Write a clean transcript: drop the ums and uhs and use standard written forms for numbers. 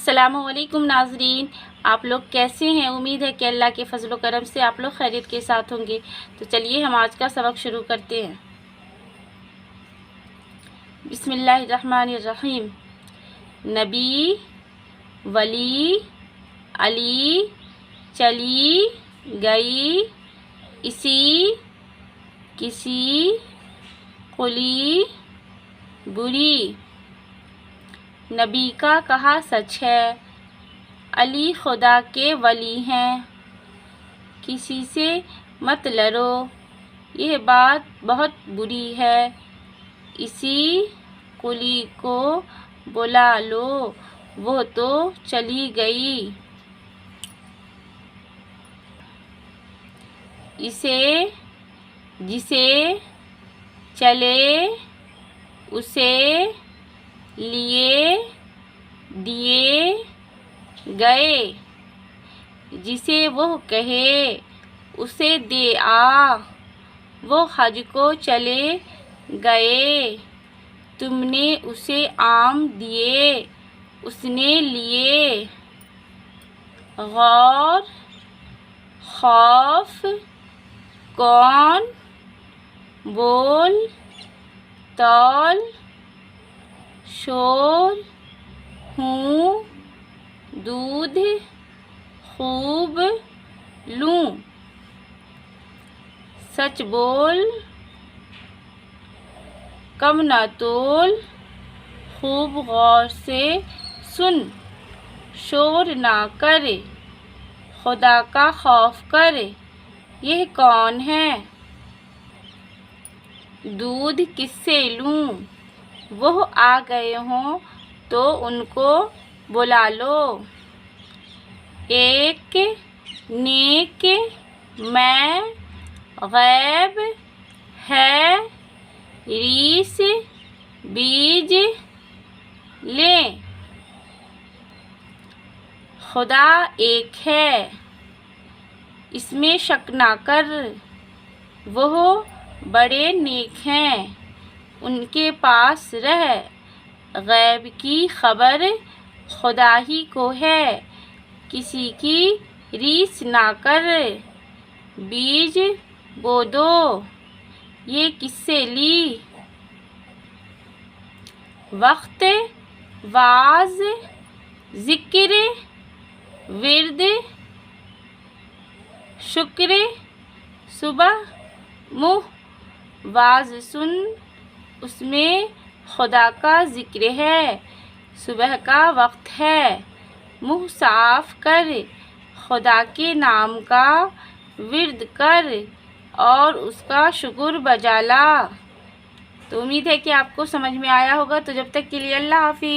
अस्सलामुअलैकुम नाज़रीन, आप लोग कैसे हैं। उम्मीद है कि अल्लाह के फजल व करम से आप लोग खैरियत के साथ होंगे। तो चलिए हम आज का सबक शुरू करते हैं। बिस्मिल्लाहिर्रहमानिर्रहीम। नबी, वली, अली, चली गई, इसी, किसी, कुली, बुरी। नबी का कहा सच है, अली खुदा के वली हैं। किसी से मत लड़ो, यह बात बहुत बुरी है। इसी कुली को बुला लो, वो तो चली गई। इसे, जिसे, चले, उसे, लिए, दिए, गए। जिसे वो कहे उसे दे आ, वो हज को चले गए। तुमने उसे आम दिए, उसने लिए। गौर, खौफ, कौन, बोल, तौल, शोर, हूँ, दूध, खूब, लूँ। सच बोल, कम न तोल, खूब गौर से सुन। शोर ना करे, खुदा का खौफ करे। यह कौन है, दूध किससे लूँ। वह आ गए हों तो उनको बुला लो। एक, नेक, मैं, गैब, है, रीस, बीज, लें। खुदा एक है, इसमें शक ना कर। वह बड़े नेक हैं, उनके पास रह। गैब की खबर खुदा ही को है, किसी की रीस ना कर। बीज बो दो, ये किससे ली। वक्त, वाज, जिक्र, विर्द, शुक्र, सुबह, मुँह। वाज सुन, उसमें खुदा का जिक्र है। सुबह का वक्त है। मुँह साफ कर, खुदा के नाम का विर्द कर और उसका शुक्र बजा ला। तो उम्मीद है कि आपको समझ में आया होगा। तो जब तक के लिए अल्लाह हाफिज़।